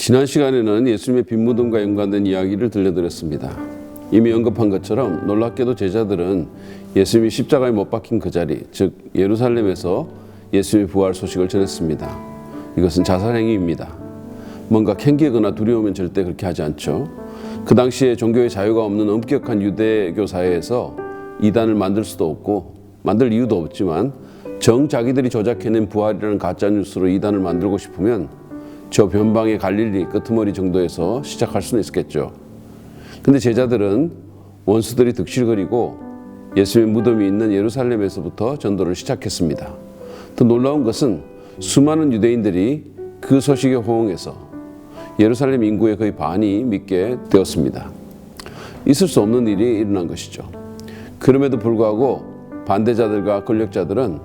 지난 시간에는 예수님의 빈 무덤과 연관된 이야기를 들려드렸습니다. 이미 언급한 것처럼 놀랍게도 제자들은 예수님이 십자가에 못 박힌 그 자리, 즉 예루살렘에서 예수님의 부활 소식을 전했습니다. 이것은 자살행위입니다. 뭔가 캥기거나 두려우면 절대 그렇게 하지 않죠. 그 당시에 종교의 자유가 없는 엄격한 유대교 사회에서 이단을 만들 수도 없고 만들 이유도 없지만 자기들이 조작해낸 부활이라는 가짜뉴스로 이단을 만들고 싶으면 저 변방의 갈릴리 끄트머리 정도에서 시작할 수는 있었겠죠. 근데 제자들은 원수들이 득실거리고 예수님의 무덤이 있는 예루살렘에서부터 전도를 시작했습니다. 더 놀라운 것은 수많은 유대인들이 그 소식에 호응해서 예루살렘 인구의 거의 반이 믿게 되었습니다. 있을 수 없는 일이 일어난 것이죠. 그럼에도 불구하고 반대자들과 권력자들은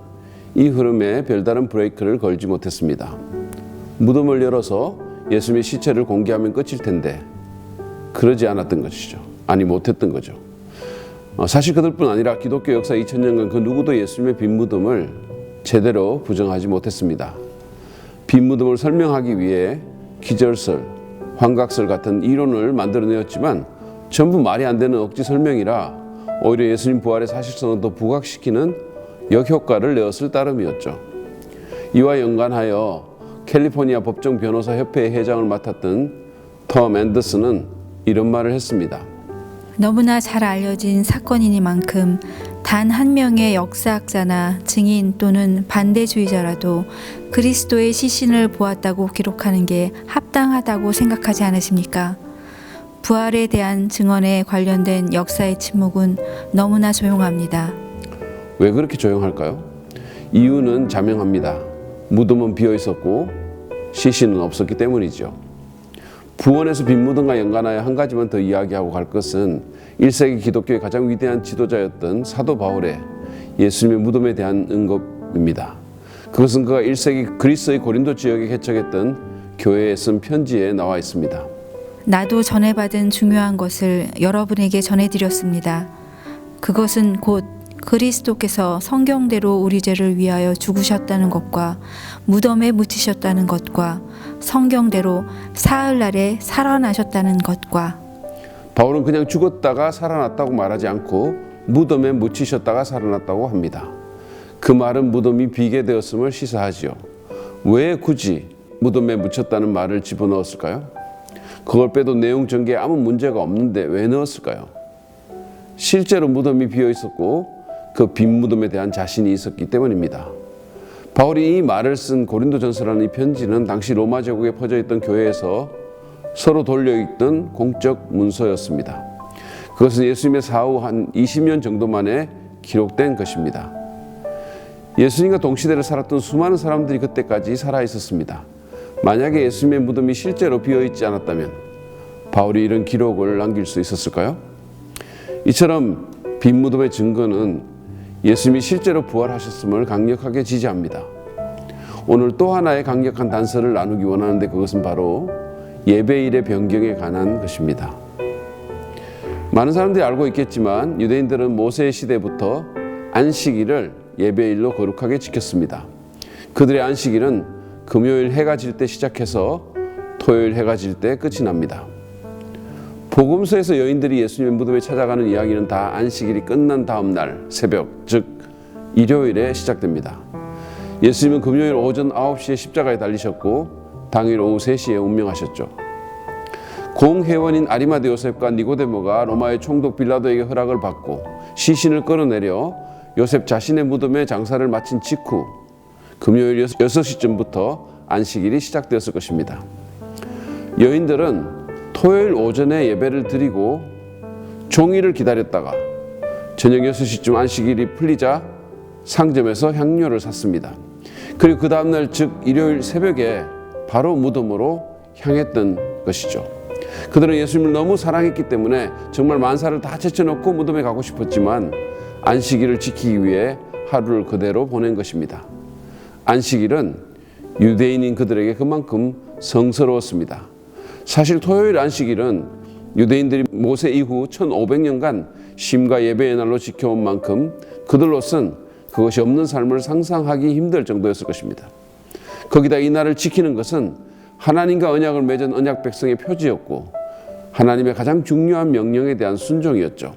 이 흐름에 별다른 브레이크를 걸지 못했습니다. 무덤을 열어서 예수님의 시체를 공개하면 끝일 텐데 그러지 않았던 것이죠. 아니 못했던 거죠. 사실 그들뿐 아니라 기독교 역사 2000년간 그 누구도 예수님의 빈 무덤을 제대로 부정하지 못했습니다. 빈 무덤을 설명하기 위해 기절설, 환각설 같은 이론을 만들어내었지만 전부 말이 안 되는 억지 설명이라 오히려 예수님 부활의 사실성을 더 부각시키는 역효과를 내었을 따름이었죠. 이와 연관하여 캘리포니아 법정 변호사 협회의 회장을 맡았던 톰 앤더슨은 이런 말을 했습니다. 너무나 잘 알려진 사건이니만큼 단 한 명의 역사학자나 증인 또는 반대주의자라도 그리스도의 시신을 보았다고 기록하는 게 합당하다고 생각하지 않으십니까? 부활에 대한 증언에 관련된 역사의 침묵은 너무나 조용합니다. 왜 그렇게 조용할까요? 이유는 자명합니다. 무덤은 비어 있었고 시신은 없었기 때문이죠. 부원에서 빈 무덤과 연관하여 한 가지만 더 이야기하고 갈 것은 1세기 기독교의 가장 위대한 지도자였던 사도 바울의 예수님의 무덤에 대한 언급입니다. 그것은 그가 1세기 그리스의 고린도 지역에 개척했던 교회에 쓴 편지에 나와 있습니다. 나도 전해받은 중요한 것을 여러분에게 전해드렸습니다. 그것은 곧 그리스도께서 성경대로 우리 죄를 위하여 죽으셨다는 것과 무덤에 묻히셨다는 것과 성경대로 사흘날에 살아나셨다는 것과. 바울은 그냥 죽었다가 살아났다고 말하지 않고 무덤에 묻히셨다가 살아났다고 합니다. 그 말은 무덤이 비게 되었음을 시사하지요. 왜 굳이 무덤에 묻혔다는 말을 집어넣었을까요? 그걸 빼도 내용 전개에 아무 문제가 없는데 왜 넣었을까요? 실제로 무덤이 비어 있었고 그 빈 무덤에 대한 자신이 있었기 때문입니다. 바울이 이 말을 쓴 고린도전서라는 이 편지는 당시 로마 제국에 퍼져 있던 교회에서 서로 돌려읽던 공적 문서였습니다. 그것은 예수님의 사후 한 20년 정도 만에 기록된 것입니다. 예수님과 동시대를 살았던 수많은 사람들이 그때까지 살아 있었습니다. 만약에 예수님의 무덤이 실제로 비어 있지 않았다면 바울이 이런 기록을 남길 수 있었을까요? 이처럼 빈 무덤의 증거는 예수님이 실제로 부활하셨음을 강력하게 지지합니다. 오늘 또 하나의 강력한 단서를 나누기 원하는데 그것은 바로 예배일의 변경에 관한 것입니다. 많은 사람들이 알고 있겠지만 유대인들은 모세 시대부터 안식일을 예배일로 거룩하게 지켰습니다. 그들의 안식일은 금요일 해가 질 때 시작해서 토요일 해가 질 때 끝이 납니다. 복음서에서 여인들이 예수님의 무덤에 찾아가는 이야기는 다 안식일이 끝난 다음 날 새벽, 즉 일요일에 시작됩니다. 예수님은 금요일 오전 9시에 십자가에 달리셨고 당일 오후 3시에 운명하셨죠. 공회원인 아리마대 요셉과 니고데모가 로마의 총독 빌라도에게 허락을 받고 시신을 끌어내려 요셉 자신의 무덤에 장사를 마친 직후 금요일 6시쯤부터 안식일이 시작되었을 것입니다. 여인들은 토요일 오전에 예배를 드리고 종일을 기다렸다가 저녁 6시쯤 안식일이 풀리자 상점에서 향료를 샀습니다. 그리고 그 다음날 즉 일요일 새벽에 바로 무덤으로 향했던 것이죠. 그들은 예수님을 너무 사랑했기 때문에 정말 만사를 다 제쳐놓고 무덤에 가고 싶었지만 안식일을 지키기 위해 하루를 그대로 보낸 것입니다. 안식일은 유대인인 그들에게 그만큼 성스러웠습니다. 사실 토요일 안식일은 유대인들이 모세 이후 1500년간 쉼과 예배의 날로 지켜온 만큼 그들로선 그것이 없는 삶을 상상하기 힘들 정도였을 것입니다. 거기다 이 날을 지키는 것은 하나님과 언약을 맺은 언약 백성의 표지였고 하나님의 가장 중요한 명령에 대한 순종이었죠.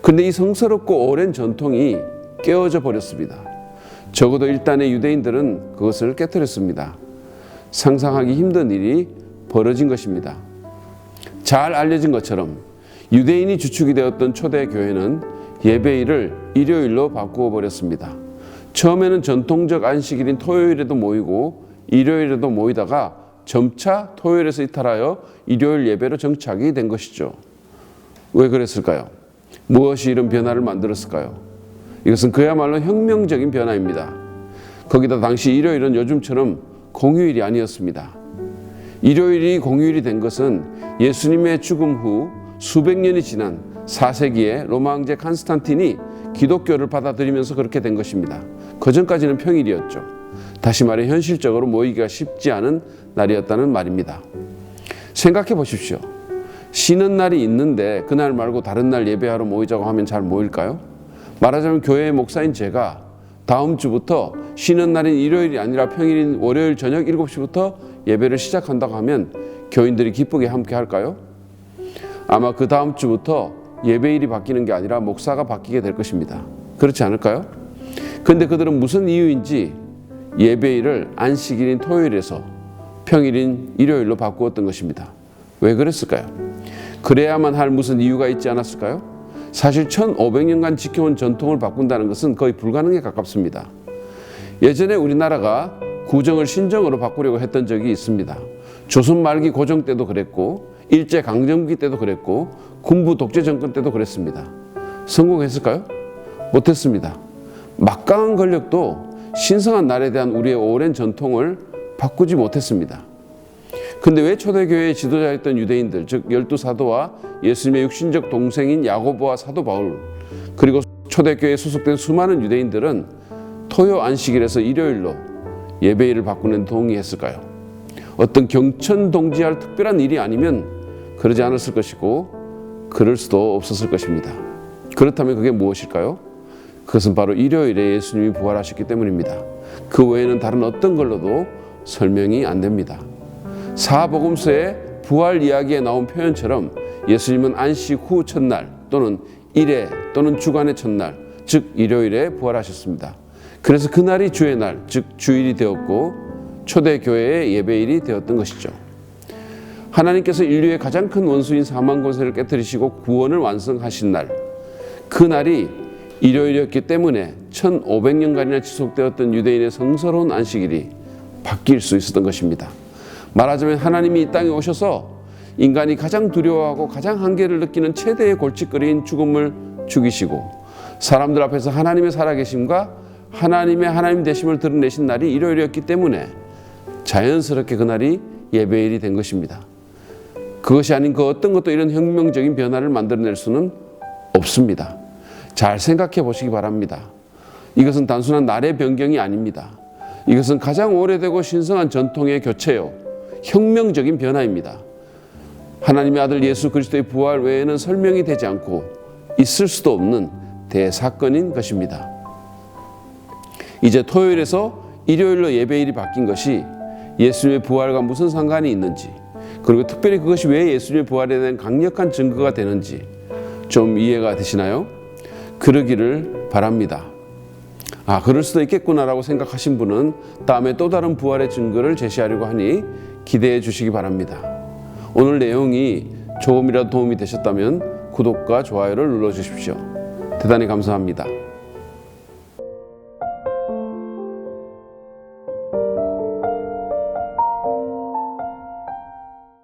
그런데 이 성스럽고 오랜 전통이 깨어져 버렸습니다. 적어도 일단의 유대인들은 그것을 깨뜨렸습니다. 상상하기 힘든 일이 벌어진 것입니다. 잘 알려진 것처럼 유대인이 주축이 되었던 초대 교회는 예배일을 일요일로 바꾸어 버렸습니다. 처음에는 전통적 안식일인 토요일에도 모이고 일요일에도 모이다가 점차 토요일에서 이탈하여 일요일 예배로 정착이 된 것이죠. 왜 그랬을까요? 무엇이 이런 변화를 만들었을까요? 이것은 그야말로 혁명적인 변화입니다. 거기다 당시 일요일은 요즘처럼 공휴일이 아니었습니다. 일요일이 공휴일이 된 것은 예수님의 죽음 후 수백 년이 지난 4세기에 로마 황제 칸스탄틴이 기독교를 받아들이면서 그렇게 된 것입니다. 그전까지는 평일이었죠. 다시 말해 현실적으로 모이기가 쉽지 않은 날이었다는 말입니다. 생각해 보십시오. 쉬는 날이 있는데 그날 말고 다른 날 예배하러 모이자고 하면 잘 모일까요? 말하자면 교회의 목사인 제가 다음 주부터 쉬는 날인 일요일이 아니라 평일인 월요일 저녁 7시부터 예배를 시작한다고 하면 교인들이 기쁘게 함께 할까요? 아마 그 다음 주부터 예배일이 바뀌는 게 아니라 목사가 바뀌게 될 것입니다. 그렇지 않을까요? 그런데 그들은 무슨 이유인지 예배일을 안식일인 토요일에서 평일인 일요일로 바꾸었던 것입니다. 왜 그랬을까요? 그래야만 할 무슨 이유가 있지 않았을까요? 사실 1500년간 지켜온 전통을 바꾼다는 것은 거의 불가능에 가깝습니다. 예전에 우리나라가 구정을 신정으로 바꾸려고 했던 적이 있습니다. 조선 말기 고종 때도 그랬고 일제강점기 때도 그랬고 군부 독재 정권 때도 그랬습니다. 성공했을까요? 못했습니다. 막강한 권력도 신성한 날에 대한 우리의 오랜 전통을 바꾸지 못했습니다. 근데 왜 초대교회의 지도자였던 유대인들, 즉 12사도와 예수님의 육신적 동생인 야고보와 사도 바울, 그리고 초대교회에 소속된 수많은 유대인들은 토요 안식일에서 일요일로 예배일을 바꾸는 동의했을까요? 어떤 경천동지할 특별한 일이 아니면 그러지 않았을 것이고 그럴 수도 없었을 것입니다. 그렇다면 그게 무엇일까요? 그것은 바로 일요일에 예수님이 부활하셨기 때문입니다. 그 외에는 다른 어떤 걸로도 설명이 안 됩니다. 사복음서의 부활 이야기에 나온 표현처럼 예수님은 안식 후 첫날 또는 일회 또는 주간의 첫날, 즉 일요일에 부활하셨습니다. 그래서 그날이 주의 날, 즉 주일이 되었고 초대교회의 예배일이 되었던 것이죠. 하나님께서 인류의 가장 큰 원수인 사망 권세를 깨뜨리시고 구원을 완성하신 날, 그 날이 일요일이었기 때문에 1500년간이나 지속되었던 유대인의 성스러운 안식일이 바뀔 수 있었던 것입니다. 말하자면 하나님이 이 땅에 오셔서 인간이 가장 두려워하고 가장 한계를 느끼는 최대의 골칫거리인 죽음을 죽이시고 사람들 앞에서 하나님의 살아계심과 하나님의 하나님 되심을 드러내신 날이 일요일이었기 때문에 자연스럽게 그날이 예배일이 된 것입니다. 그것이 아닌 그 어떤 것도 이런 혁명적인 변화를 만들어낼 수는 없습니다. 잘 생각해 보시기 바랍니다. 이것은 단순한 날의 변경이 아닙니다. 이것은 가장 오래되고 신성한 전통의 교체요, 혁명적인 변화입니다. 하나님의 아들 예수 그리스도의 부활 외에는 설명이 되지 않고 있을 수도 없는 대사건인 것입니다. 이제 토요일에서 일요일로 예배일이 바뀐 것이 예수님의 부활과 무슨 상관이 있는지, 그리고 특별히 그것이 왜 예수님의 부활에 대한 강력한 증거가 되는지 좀 이해가 되시나요? 그러기를 바랍니다. 그럴 수도 있겠구나라고 생각하신 분은 다음에 또 다른 부활의 증거를 제시하려고 하니 기대해 주시기 바랍니다. 오늘 내용이 조금이라도 도움이 되셨다면 구독과 좋아요를 눌러주십시오. 대단히 감사합니다.